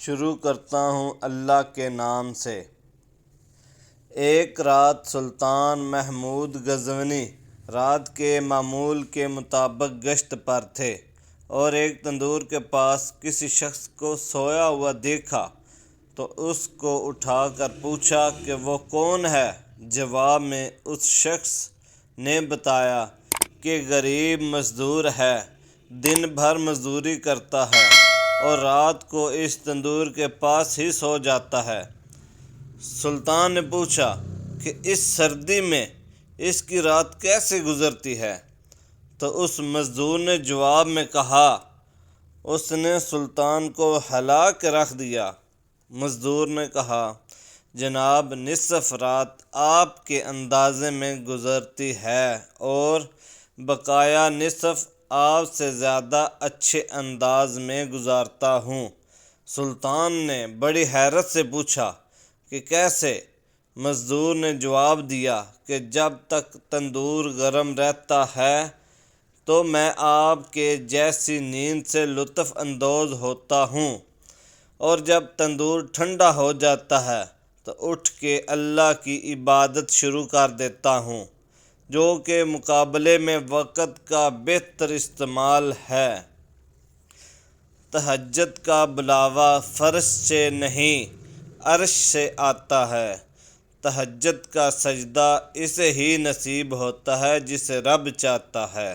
شروع کرتا ہوں اللہ کے نام سے۔ ایک رات سلطان محمود غزنوی رات کے معمول کے مطابق گشت پر تھے اور ایک تندور کے پاس کسی شخص کو سویا ہوا دیکھا تو اس کو اٹھا کر پوچھا کہ وہ کون ہے۔ جواب میں اس شخص نے بتایا کہ غریب مزدور ہے، دن بھر مزدوری کرتا ہے اور رات کو اس تندور کے پاس ہی سو جاتا ہے۔ سلطان نے پوچھا کہ اس سردی میں اس کی رات کیسے گزرتی ہے؟ تو اس مزدور نے جواب میں کہا، اس نے سلطان کو ہلا کے رکھ دیا۔ مزدور نے کہا، جناب نصف رات آپ کے اندازے میں گزرتی ہے اور بقایا نصف آپ سے زیادہ اچھے انداز میں گزارتا ہوں۔ سلطان نے بڑی حیرت سے پوچھا کہ کیسے؟ مزدور نے جواب دیا کہ جب تک تندور گرم رہتا ہے تو میں آپ کے جیسی نیند سے لطف اندوز ہوتا ہوں، اور جب تندور ٹھنڈا ہو جاتا ہے تو اٹھ کے اللہ کی عبادت شروع کر دیتا ہوں، جو کہ مقابلے میں وقت کا بہتر استعمال ہے۔ تہجد کا بلاوا فرش سے نہیں عرش سے آتا ہے۔ تہجد کا سجدہ اسے ہی نصیب ہوتا ہے جسے رب چاہتا ہے۔